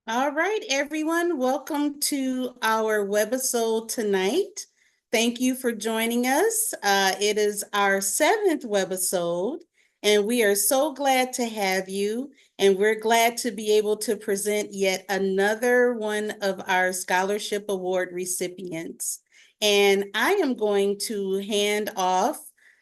All right, everyone, welcome to our webisode tonight. Thank you for joining us. It is our seventh webisode, and we are so glad to have you. And we're glad to be able to present yet another one of our Scholarship Award recipients. And I am going to hand off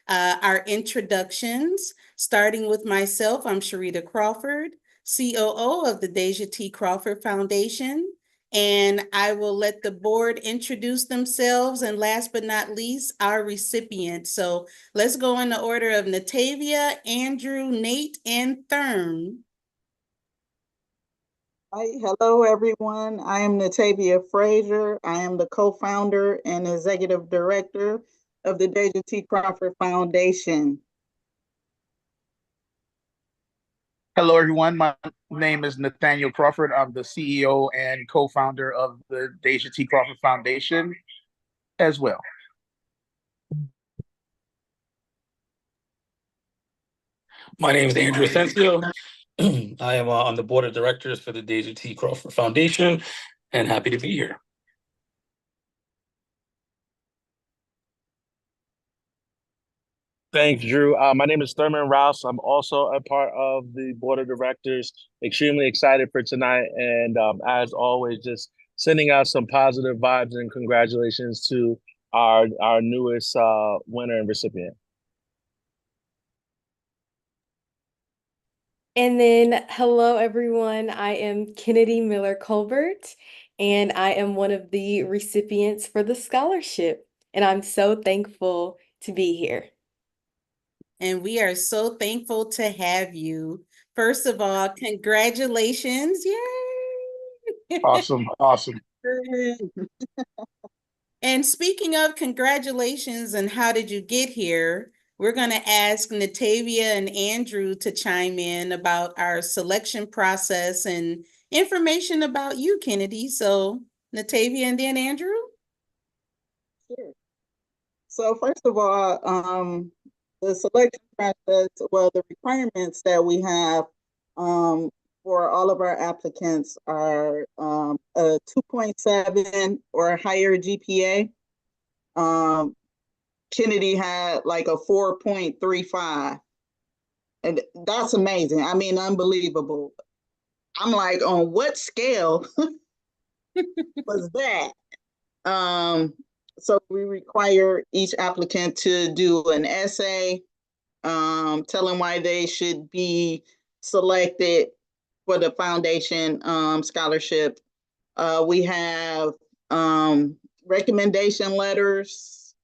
our introductions, starting with myself. I'm Sharita Crawford, COO of the Deja T. Crawford Foundation. And I will let the board introduce themselves. And last but not least, our recipient. So let's go in the order of Natavia, Andrew, Nate, and Thurm. Hi, hello everyone. I am Natavia Frazier. I am the co-founder and executive director of the Deja T. Crawford Foundation. Hello, everyone. My name is Nathaniel Crawford. I'm the CEO and co-founder of the Deja T. Crawford Foundation as well. My name is Andrew Asensio. I am on the board of directors for the Deja T. Crawford Foundation and happy to be here. Thanks, Drew. My name is Thurman Rouse. I'm also a part of the board of directors. Extremely excited for tonight. And as always, just sending out some positive vibes and congratulations to our newest winner and recipient. And then, hello everyone. I am Kynnedi Miller-Colbert, and I am one of the recipients for the scholarship. And I'm so thankful to be here. And we are so thankful to have you. First of all, congratulations. Yay! Awesome. And speaking of congratulations and how did you get here, we're going to ask Natavia and Andrew to chime in about our selection process and information about you, Kynnedi. So Natavia and then Andrew. Sure. So first of all, the selection process, well, the requirements that we have for all of our applicants are a 2.7 or higher GPA. Kynnedi had like a 4.35. And that's amazing. I mean, unbelievable. I'm like, on what scale was that? So we require each applicant to do an essay, telling why they should be selected for the foundation scholarship. We have recommendation letters,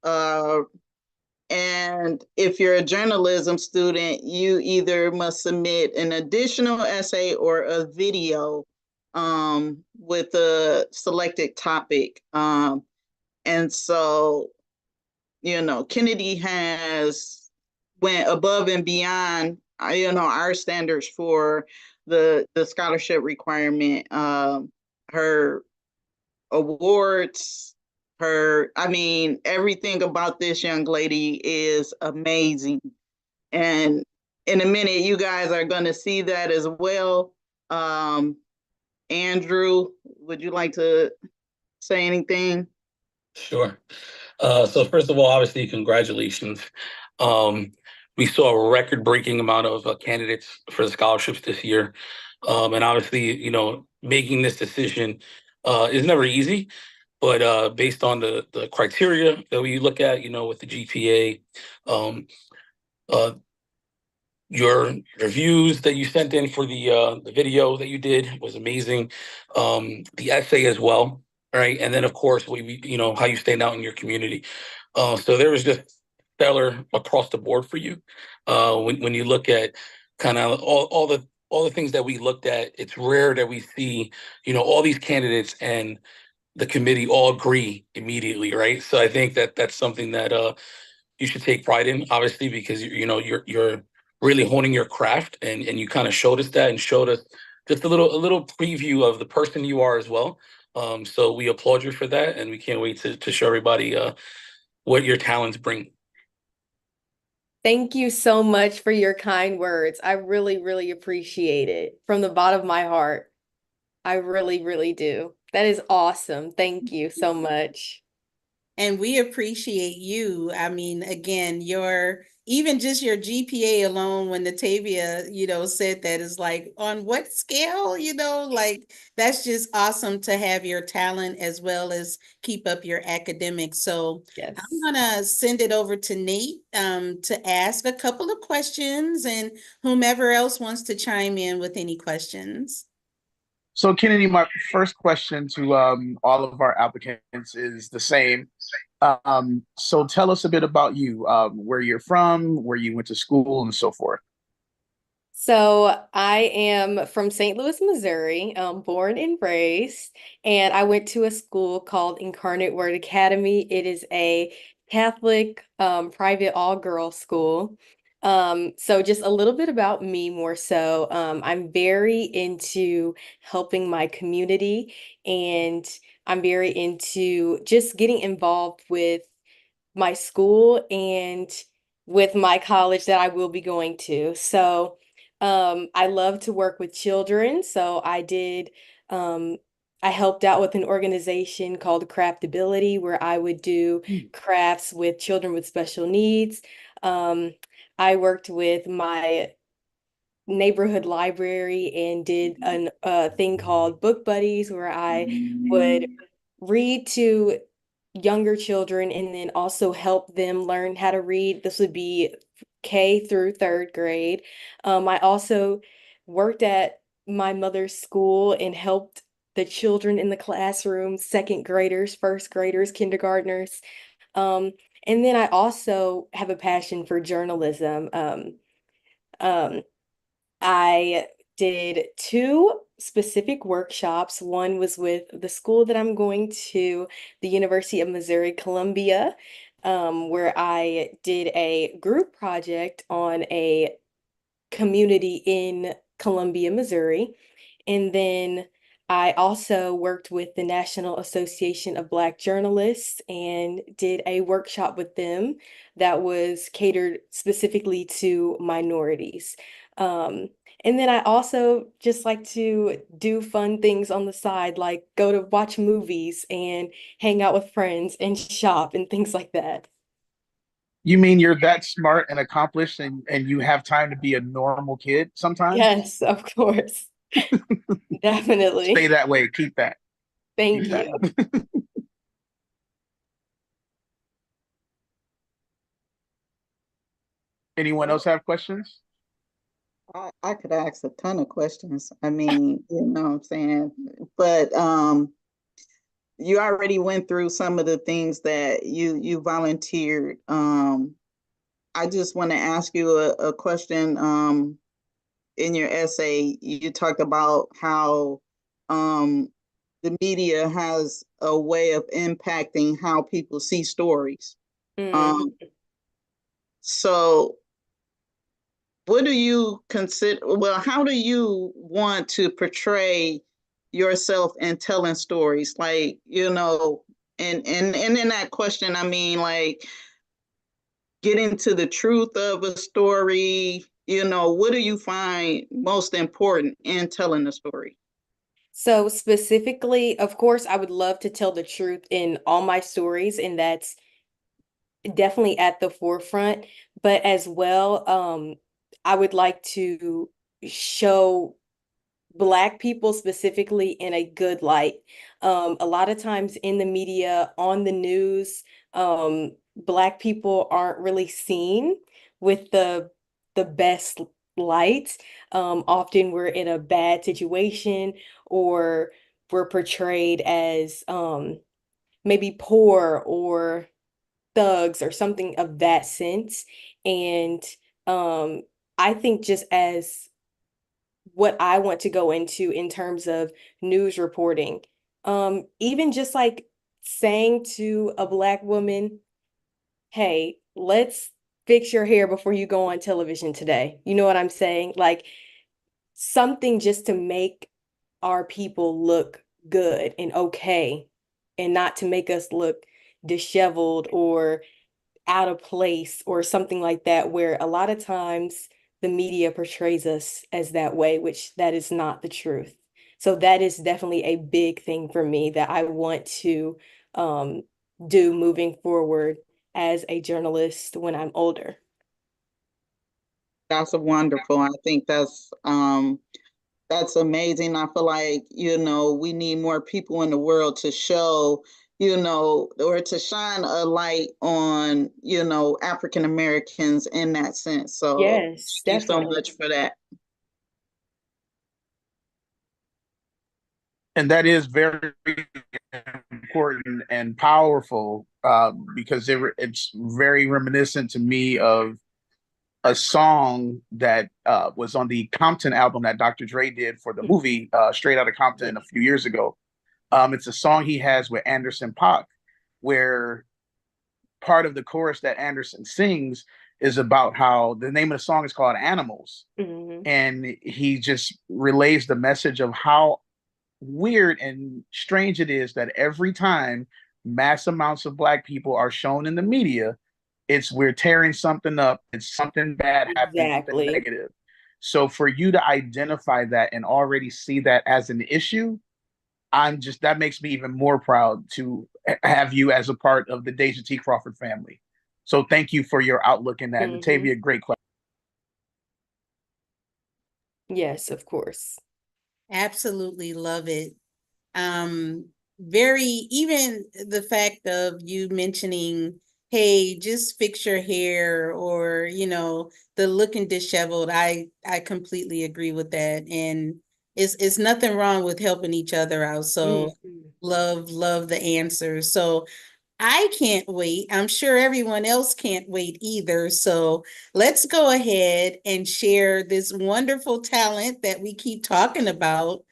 and if you're a journalism student, you either must submit an additional essay or a video with a selected topic. And so, Kynnedi has went above and beyond, our standards for the scholarship requirement. Her awards, everything about this young lady is amazing. And in a minute, you guys are going to see that as well. Andrew, would you like to say anything? Sure. So first of all, obviously, congratulations. We saw a record-breaking amount of candidates for the scholarships this year. And obviously, making this decision is never easy. But based on the criteria that we look at, with the GPA, uh, your reviews that you sent in for the video that you did was amazing. The essay as well, right? And then of course how you stand out in your community. So there was just stellar across the board for you. When you look at kind of all the things that we looked at, it's rare that we see all these candidates and the committee all agree immediately, right? So I think that that's something that you should take pride in, obviously, because you're really honing your craft, and you kind of showed us that and showed us just a little preview of the person you are as well. So we applaud you for that, and we can't wait to show everybody what your talents bring. Thank you so much for your kind words. I really, really appreciate it from the bottom of my heart. I really, really do. That is awesome. Thank you so much. And we appreciate you. I mean, again, even just your GPA alone, when Natavia, said that, is like, on what scale, like, that's just awesome to have your talent as well as keep up your academics. So Yes. I'm gonna send it over to Nate to ask a couple of questions, and whomever else wants to chime in with any questions. So, Kennedy, my first question to all of our applicants is the same. So tell us a bit about you, where you're from, where you went to school, and so forth. So I am from St. Louis, Missouri, born and raised, and I went to a school called Incarnate Word Academy. It is a Catholic private all-girl school. So just a little bit about me more so. I'm very into helping my community, and I'm very into just getting involved with my school and with my college that I will be going to. So I love to work with children. So um, I helped out with an organization called Craftability, where I would do crafts with children with special needs. Um, I worked with my neighborhood library and did a thing called Book Buddies, where I would read to younger children and then also help them learn how to read. This would be K through third grade. I also worked at my mother's school and helped the children in the classroom, second graders, first graders, kindergartners. Um, and then I also have a passion for journalism. Um, I did two specific workshops. One was with the school that I'm going to, the University of Missouri Columbia, where I did a group project on a community in Columbia, Missouri. And then I also worked with the National Association of Black Journalists and did a workshop with them that was catered specifically to minorities. Um, and then I also just like to do fun things on the side, like go to watch movies and hang out with friends and shop and things like that. You mean you're that smart and accomplished, and you have time to be a normal kid sometimes? Yes, of course. Stay Definitely. that way. Keep that. Thank Keep that. you. Anyone else have questions? I could ask a ton of questions. I mean, you know what I'm saying? But you already went through some of the things that you volunteered. I just want to ask you a question. In your essay, you talked about how the media has a way of impacting how people see stories. Mhm. Um, so what do you consider, well, how do you want to portray yourself in telling stories? Like, and in that question, I mean, like, getting to the truth of a story, what do you find most important in telling a story? So specifically, of course, I would love to tell the truth in all my stories, and that's definitely at the forefront. But as well, I would like to show Black people specifically in a good light. A lot of times in the media, on the news, Black people aren't really seen with the best light. Often we're in a bad situation, or we're portrayed as maybe poor or thugs or something of that sense. And um, I think just as what I want to go into in terms of news reporting. Even just like saying to a Black woman, hey, let's fix your hair before you go on television today. You know what I'm saying? Like something just to make our people look good and okay, and not to make us look disheveled or out of place or something like that, where a lot of times the media portrays us as that way, which that is not the truth. So that is definitely a big thing for me that I want to do moving forward as a journalist when I'm older. That's wonderful. I think that's amazing. I feel like, we need more people in the world to show, or to shine a light on, African Americans in that sense. So Yes, thank you so definitely. much for that. And that is very important and powerful, because it's very reminiscent to me of a song that was on the Compton album that Dr. Dre did for the movie Straight Outta Compton a few years ago. It's a song he has with Anderson .Paak, where part of the chorus that Anderson sings is about how the name of the song is called Animals. Mm-hmm. And he just relays the message of how weird and strange it is that every time mass amounts of Black people are shown in the media, it's we're tearing something up, it's something bad happening, something Exactly. negative. So for you to identify that and already see that as an issue, that makes me even more proud to have you as a part of the Deja T. Crawford family. So thank you for your outlook in that. Mm-hmm. Natavia, great question. Yes, of course. Absolutely love it. Very, even the fact of you mentioning, hey, just fix your hair, or, the looking disheveled. I completely agree with that. And it's nothing wrong with helping each other out. So love the answer. So I can't wait. I'm sure everyone else can't wait either. So let's go ahead and share this wonderful talent that we keep talking about.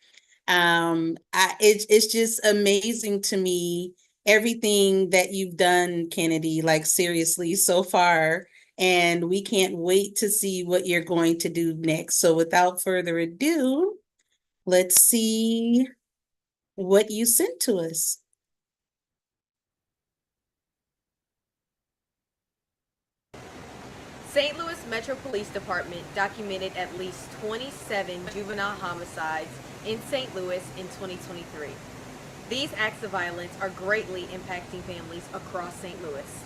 It's just amazing to me, everything that you've done, Kynnedi, like seriously so far. And we can't wait to see what you're going to do next. So without further ado, let's see what you sent to us. St. Louis Metro Police Department documented at least 27 juvenile homicides in St. Louis in 2023. These acts of violence are greatly impacting families across St. Louis.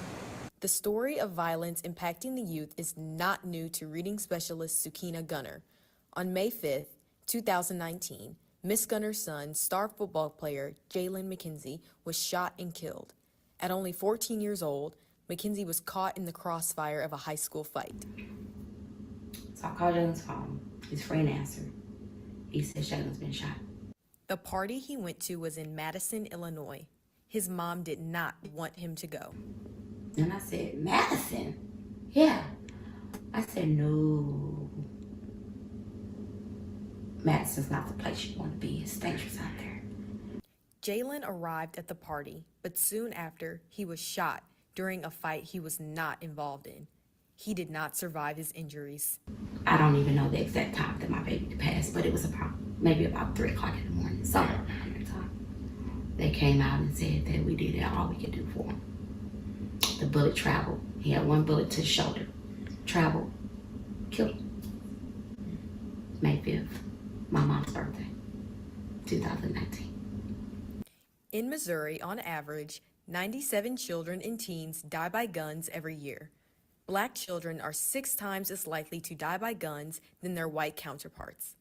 The story of violence impacting the youth is not new to reading specialist Sukina Gunner. On May 5th, 2019, Miss Gunner's son, star football player Jalen McKenzie, was shot and killed. At only 14 years old, McKenzie was caught in the crossfire of a high school fight. So I called Jalen's phone. His friend answered. He said Jalen's been shot. The party he went to was in Madison, Illinois. His mom did not want him to go. And I said, Madison? Yeah. I said, no. Madison's not the place you want to be. It's dangerous out there. Jalen arrived at the party, but soon after, he was shot during a fight he was not involved in. He did not survive his injuries. I don't even know the exact time that my baby passed, but it was maybe about 3 o'clock in the morning, somewhere around that time. They came out and said that we did all we could do for him. The bullet traveled. He had 1 bullet to the shoulder. Traveled. Killed him. May 5th, my mom's birthday, 2019. In Missouri, on average, 97 children and teens die by guns every year. Black children are 6 times as likely to die by guns than their white counterparts.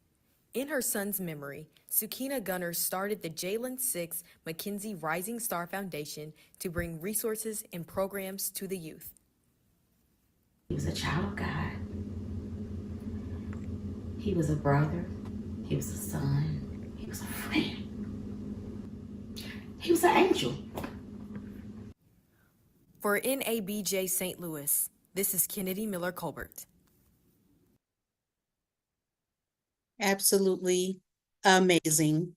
In her son's memory, Sukina Gunner started the Jalen 6 McKenzie Rising Star Foundation to bring resources and programs to the youth. He was a child of God. He was a brother. He was a son. He was a friend. He was an angel. For NABJ St. Louis, this is Kynnedi Miller-Colbert. Absolutely amazing.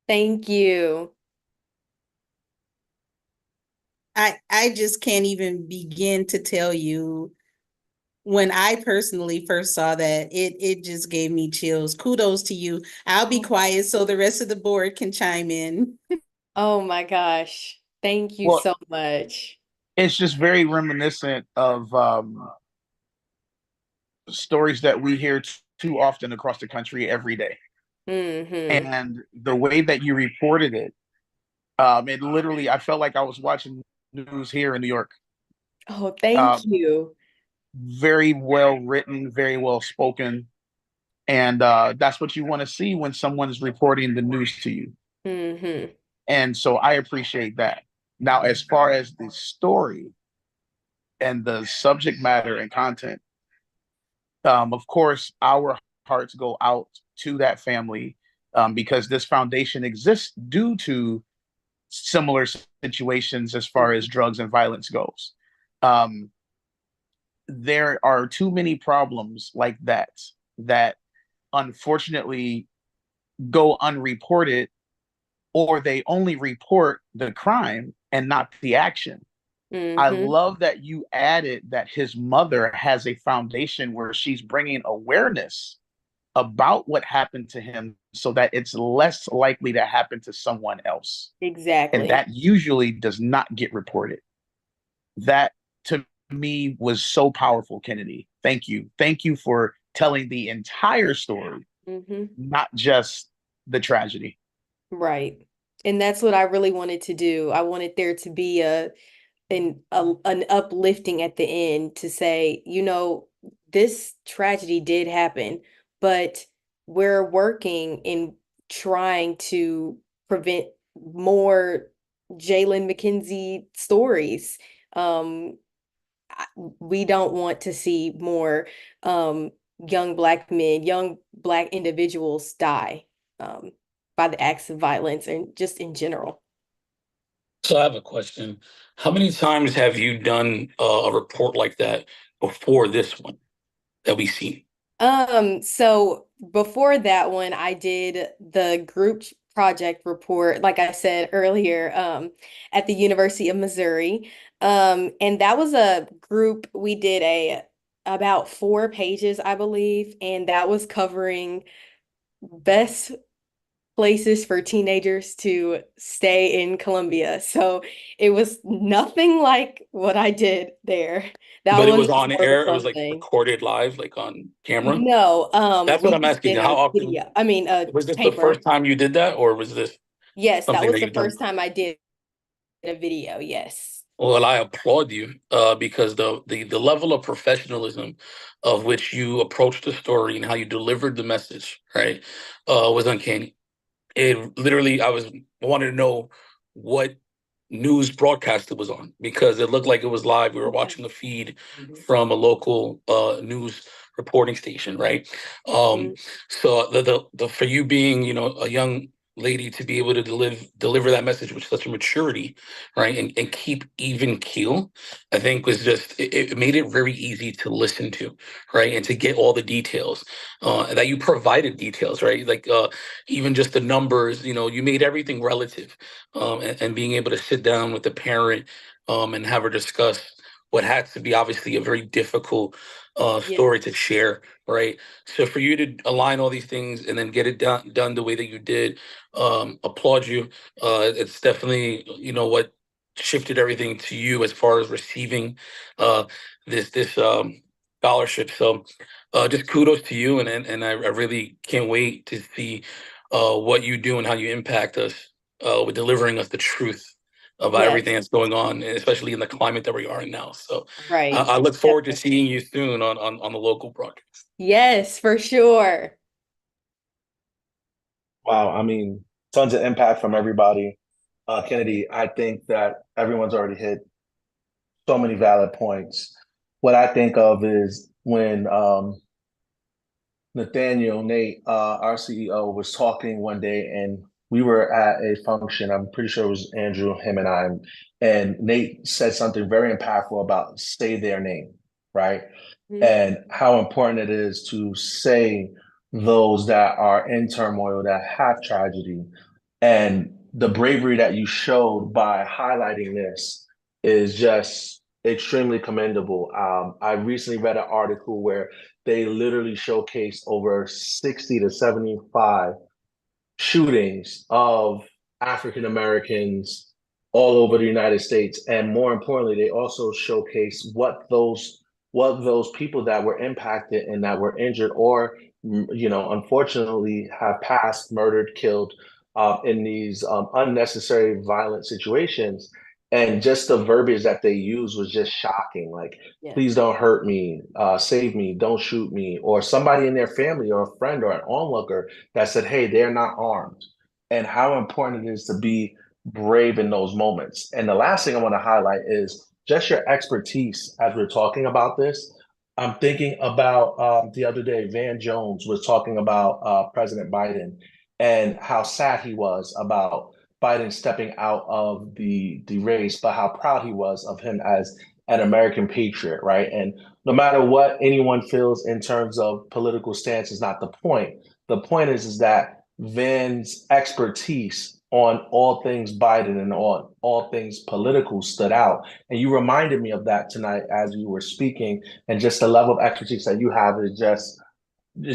Thank you. I just can't even begin to tell you, when I personally first saw that, it just gave me chills. Kudos to you. I'll be quiet so the rest of the board can chime in. Oh my gosh. Thank you Well, so much. it's just very reminiscent of stories that we hear too often across the country every day. Mm-hmm. And the way that you reported it, it literally, I felt like I was watching news here in New York. Oh, thank Um, you. very well written, very well spoken. And that's what you want to see when someone's reporting the news to you. Mm-hmm. And so I appreciate that. Now, as far as the story and the subject matter and content, of course, our hearts go out to that family, because this foundation exists due to similar situations as far as drugs and violence goes. Um, there are too many problems like that unfortunately go unreported, or they only report the crime and not the action. I Mm-hmm. love that you added that his mother has a foundation where she's bringing awareness about what happened to him so that it's less likely to happen to someone else. And Exactly. that usually does not get reported. That to me was so powerful, Kynnedi. Thank you. Thank you for telling the entire story, Mm-hmm. not just the tragedy. Right. And that's what I really wanted to do. I wanted there to be an uplifting at the end to say, this tragedy did happen, but we're working in trying to prevent more Jalen McKenzie stories. We don't want to see more young Black men, young Black individuals die um, by the acts of violence and just in general. So I have a question. How many times have you done a report like that before this one that we see? So before that one, I did the group project report, like I said earlier, at the University of Missouri. And that was a group, we did about 4 pages, I believe, and that was covering best places for teenagers to stay in Columbia. So it was nothing like what I did there. That But it one was was on more of a air. It was fun like thing. recorded live, like on camera. No, That's what we I'm just asking. did How a often video. I mean, a was this the paper. first time you did that, or was this Yes, that something was that the you've done? first time I did a video. Yes. Well, I applaud you because the level of professionalism of which you approached the story and how you delivered the message, right, was uncanny. It literally, I wanted to know what news broadcast it was on because it looked like it was live. We were Yeah. watching a feed from a local news reporting station, right? Mm, So the for you being, a young lady to be able to deliver that message with such a maturity, right, and keep even keel, I think was just it made it very easy to listen to, right, and to get all the details that you provided details, right, like even just the numbers, you made everything relative, and being able to sit down with the parent and have her discuss what had to be obviously a very difficult yeah. story to share, right? So for you to align all these things and then get it done the way that you did, applaud you. It's definitely what shifted everything to you as far as receiving uh, this scholarship. So just kudos to you, and I really can't wait to see what you do and how you impact us with delivering us the truth about Yes. everything that's going on, and especially in the climate that we are in now. So Right. I look forward to Definitely. seeing you soon on the local broadcast. Yes, for sure. Wow, I mean, tons of impact from everybody. Kynnedi, I think that everyone's already hit so many valid points. What I think of is when Nathaniel, Nate, our CEO, was talking one day, and we were at a function. I'm pretty sure it was Andrew, him, and I. And Nate said something very impactful about say their name, right? Mhm. And how important it is to say those that are in turmoil, that have tragedy, and the bravery that you showed by highlighting this is just extremely commendable. I recently read an article where they literally showcased over 60 to 75 shootings of African Americans all over the United States. And more importantly, they also showcase what those people that were impacted and that were injured or unfortunately have passed, murdered, killed in these unnecessary violent situations. And just the verbiage that they use was just shocking. Like, Yeah. please don't hurt me, save me, don't shoot me. Or somebody in their family or a friend or an onlooker that said, hey, they're not armed. And how important it is to be brave in those moments. And the last thing I want to highlight is just your expertise as we're talking about this. I'm thinking about the other day, Van Jones was talking about President Biden and how sad he was about Biden stepping out of the race, but how proud he was of him as an American patriot, right? And no matter what anyone feels in terms of political stance is not the point. The point is that Van's expertise on all things Biden and on all things political stood out. And you reminded me of that tonight as you were speaking, and just the level of expertise that you have is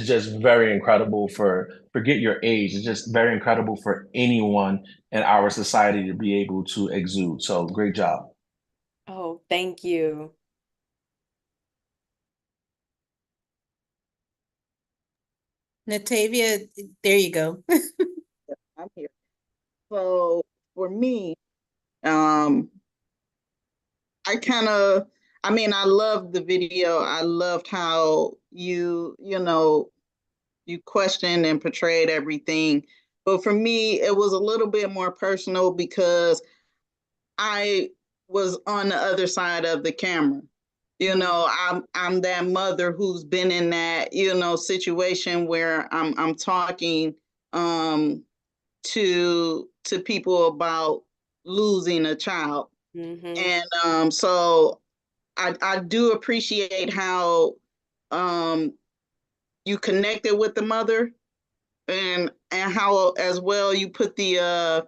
just very incredible for forget your age. It's just very incredible for anyone in our society to be able to exude. So great job. Oh, thank you. Natavia, there you go. I'm here. So for me, I loved the video. I loved how you questioned and portrayed everything. But for me, it was a little bit more personal because I was on the other side of the camera. I'm that mother who's been in that, situation where I'm talking to people about losing a child. And so I do appreciate how you connected with the mother, and how as well you put the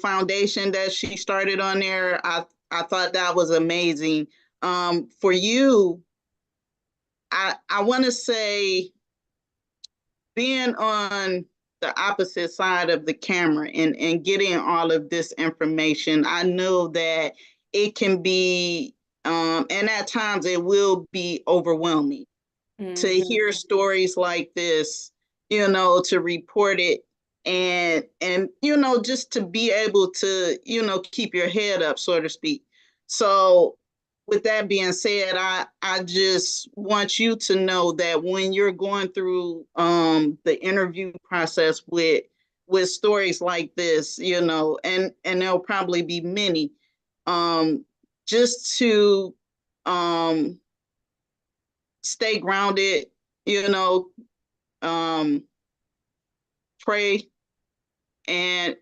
foundation that she started on there. I thought that was amazing. For you, I want to say, being on the opposite side of the camera and getting all of this information, I know that it can be, and at times it will be overwhelming to hear stories like this, to report it, and just to be able to, keep your head up, so to speak. So with that being said, I just want you to know that when you're going through the interview process with stories like this, and there'll probably be many, just to stay grounded, pray, and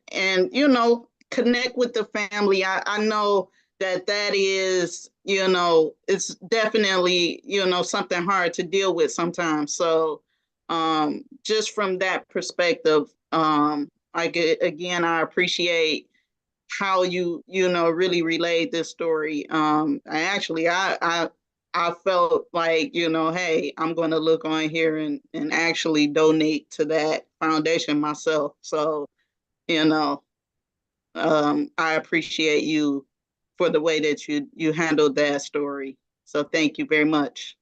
connect with the family. I know that is, it's definitely, something hard to deal with sometimes. So just from that perspective, again, I appreciate how you really relayed this story. I felt like, hey, I'm going to look on here and actually donate to that foundation myself. So, I appreciate you for the way that you handled that story. So thank you very much.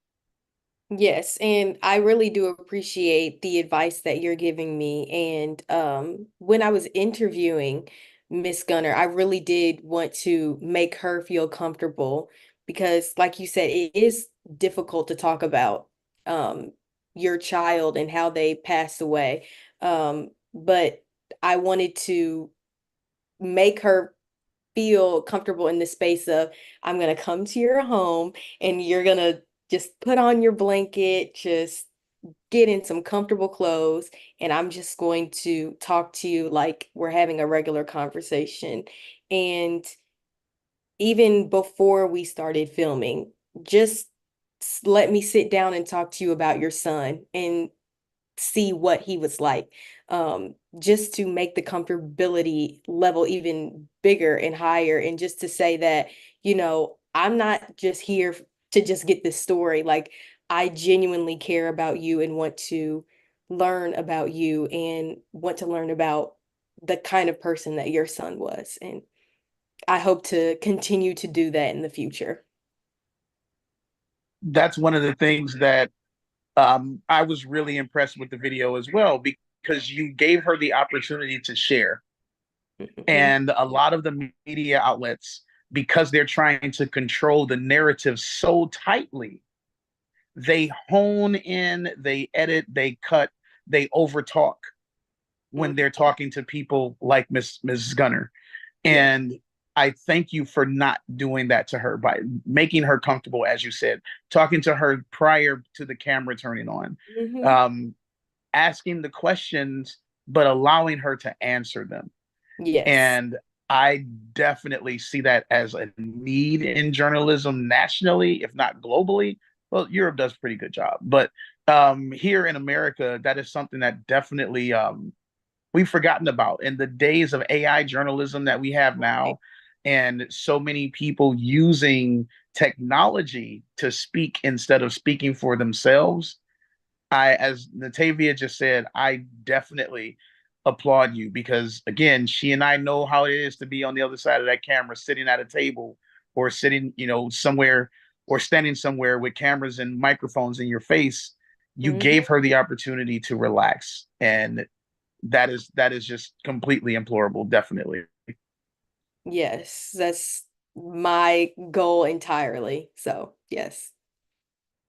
Yes, and I really do appreciate the advice that you're giving me. And when I was interviewing Miss Gunner, I really did want to make her feel comfortable because, like you said, it is difficult to talk about your child and how they passed away. But I wanted to make her feel comfortable in the space of, I'm going to come to your home and you're going to just put on your blanket, just get in some comfortable clothes, and I'm just going to talk to you like we're having a regular conversation. And even before we started filming, just let me sit down and talk to you about your son and see what he was like, just to make the comfortability level even bigger and higher, and just to say that, I'm not just here to just get this story. Like, I genuinely care about you and want to learn about you and want to learn about the kind of person that your son was. And I hope to continue to do that in the future. That's one of the things that I was really impressed with the video as well because you gave her the opportunity to share. And a lot of the media outlets, because they're trying to control the narrative so tightly, they hone in, they edit, they cut, they overtalk when they're talking to people like Mrs. Gunner. And I thank you for not doing that to her by making her comfortable, as you said, talking to her prior to the camera turning on, asking the questions, but allowing her to answer them. Yes. And I definitely see that as a need in journalism nationally, if not globally. Well, Europe does a pretty good job, but here in America, that is something that definitely we've forgotten about in the days of AI journalism that we have now, and so many people using technology to speak instead of speaking for themselves. As Natavia just said, I definitely applaud you because, again, she and I know how it is to be on the other side of that camera, sitting at a table or sitting, somewhere or standing somewhere with cameras and microphones in your face. You gave her the opportunity to relax, and that is just completely implorable. Definitely. Yes, that's my goal entirely. So, yes.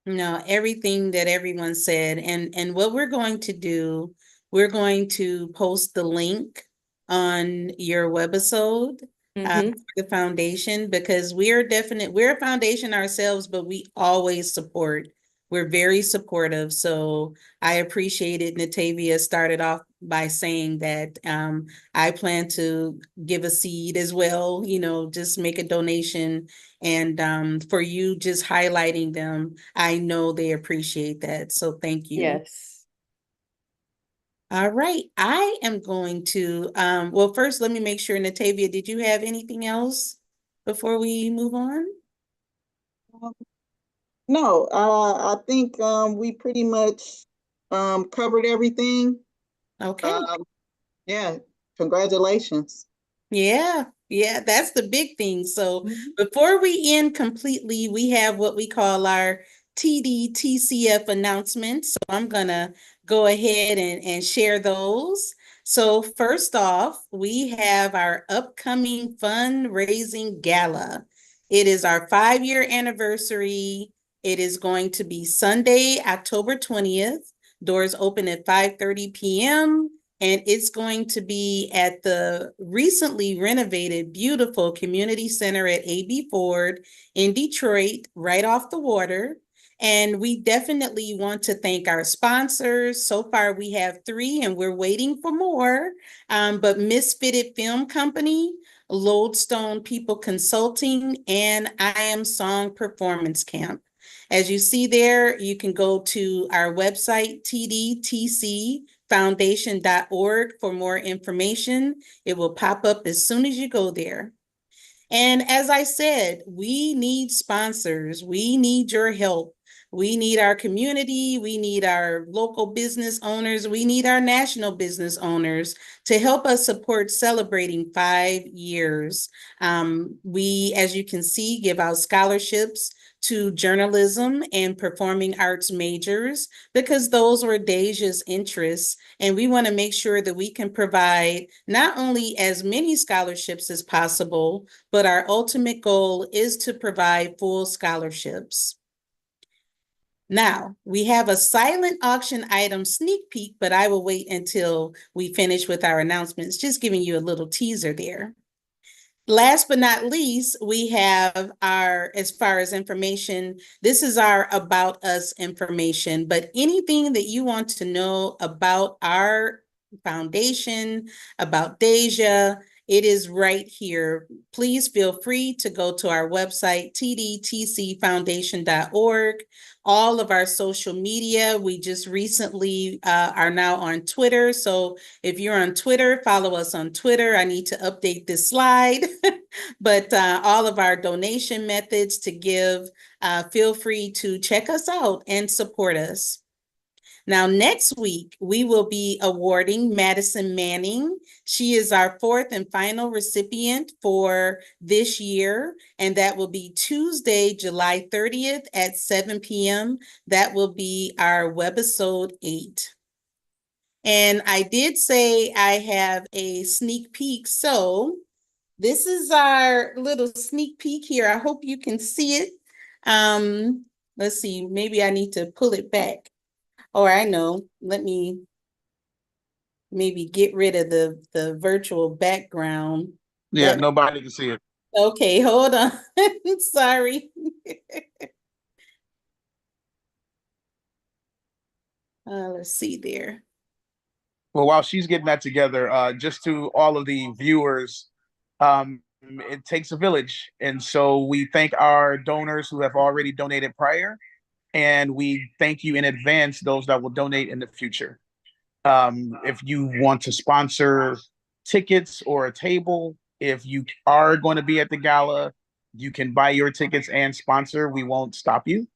No, everything that everyone said, and what we're going to do, we're going to post the link on your webisode for the foundation, because we're a foundation ourselves, but we always support. We're very supportive. So I appreciate it. Natavia started off by saying that I plan to give a seed as well, just make a donation. And for you just highlighting them, I know they appreciate that. So thank you. Yes. All right. I am going to, well, first, let me make sure, Natavia, did you have anything else before we move on? No, I think we pretty much covered everything. Okay. Yeah, congratulations. Yeah, that's the big thing. So before we end completely, we have what we call our TDTCF announcements. So I'm gonna go ahead and share those. So first off, we have our upcoming fundraising gala. It is our 5-year anniversary. It is going to be Sunday, October 20th. Doors open at 5:30 p.m. And it's going to be at the recently renovated, beautiful community center at AB Ford in Detroit, right off the water. And we definitely want to thank our sponsors. So far, we have 3, and we're waiting for more. But Misfitted Film Company, Lodestone People Consulting, and I Am Song Performance Camp. As you see there, you can go to our website, tdtcfoundation.org, for more information. It will pop up as soon as you go there. And as I said, we need sponsors. We need your help. We need our community. We need our local business owners. We need our national business owners to help us support celebrating 5 years. We, as you can see, give out scholarships to journalism and performing arts majors, because those were Deja's interests. And we want to make sure that we can provide not only as many scholarships as possible, but our ultimate goal is to provide full scholarships. Now, we have a silent auction item sneak peek, but I will wait until we finish with our announcements, just giving you a little teaser there. Last but not least, we have our, as far as information, this is our About Us information, but anything that you want to know about our foundation, about Deja, it is right here. Please feel free to go to our website, tdtcfoundation.org. All of our social media, we just recently are now on Twitter. So if you're on Twitter, follow us on Twitter. I need to update this slide. But all of our donation methods to give, feel free to check us out and support us. Now, next week, we will be awarding Madison Manning. She is our fourth and final recipient for this year, and that will be Tuesday, July 30th at 7 p.m. That will be our Webisode 8. And I did say I have a sneak peek, so this is our little sneak peek here. I hope you can see it. Let's see, maybe I need to pull it back. Or I know, let me maybe get rid of the virtual background. Yeah, nobody can see it. Okay, hold on. Sorry. Let's see there. Well, while she's getting that together, just to all of the viewers, it takes a village. And so we thank our donors who have already donated prior, and we thank you in advance, those that will donate in the future. If you want to sponsor tickets or a table, if you are going to be at the gala, you can buy your tickets and sponsor. We won't stop you.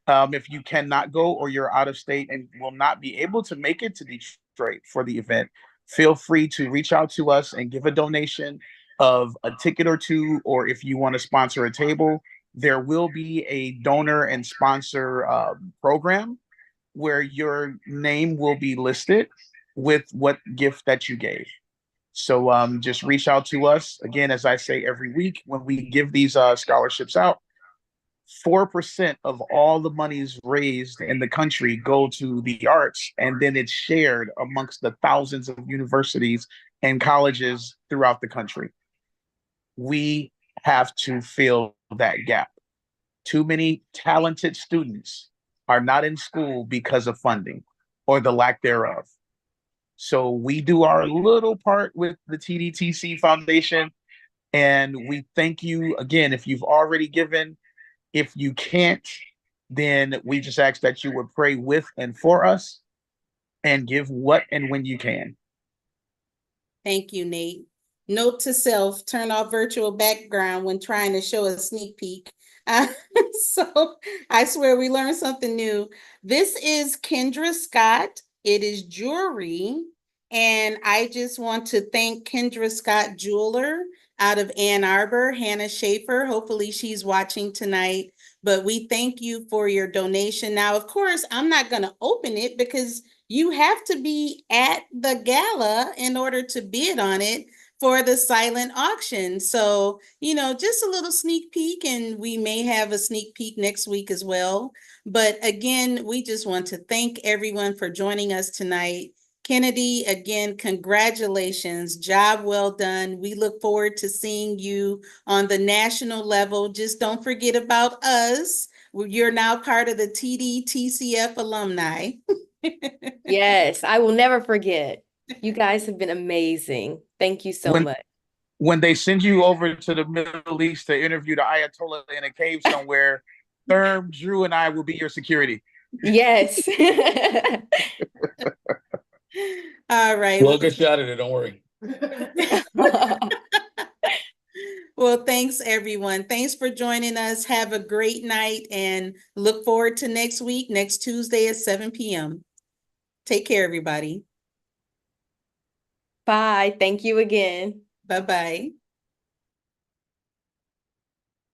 If you cannot go or you're out of state and will not be able to make it to Detroit for the event, feel free to reach out to us and give a donation of a ticket or two, or if you want to sponsor a table, there will be a donor and sponsor program where your name will be listed with what gift that you gave. So just reach out to us. Again, as I say every week, when we give these scholarships out, 4% of all the monies raised in the country go to the arts, and then it's shared amongst the thousands of universities and colleges throughout the country. We have to fill that gap. Too many talented students are not in school because of funding or the lack thereof. So we do our little part with the TDTC Foundation, and we thank you again. If you've already given, if you can't, then we just ask that you would pray with and for us and give what and when you can. Thank you, Nate. Note to self, turn off virtual background when trying to show a sneak peek. So I swear we learned something new. This is Kendra Scott. It is jewelry. And I just want to thank Kendra Scott Jeweler out of Ann Arbor, Hannah Schaefer. Hopefully she's watching tonight. But we thank you for your donation. Now, of course, I'm not going to open it because you have to be at the gala in order to bid on it for the silent auction. So, just a little sneak peek, and we may have a sneak peek next week as well. But again, we just want to thank everyone for joining us tonight. Kynnedi, again, congratulations. Job well done. We look forward to seeing you on the national level. Just don't forget about us. You're now part of the TDTCF alumni. Yes, I will never forget. You guys have been amazing. Thank you so much. When they send you over to the Middle East to interview the Ayatollah in a cave somewhere, Therm, Drew, and I will be your security. Yes. All right. We'll get you out of there, don't worry. Well, thanks, everyone. Thanks for joining us. Have a great night and look forward to next week, next Tuesday at 7 p.m. Take care, everybody. Bye. Thank you again. Bye-bye.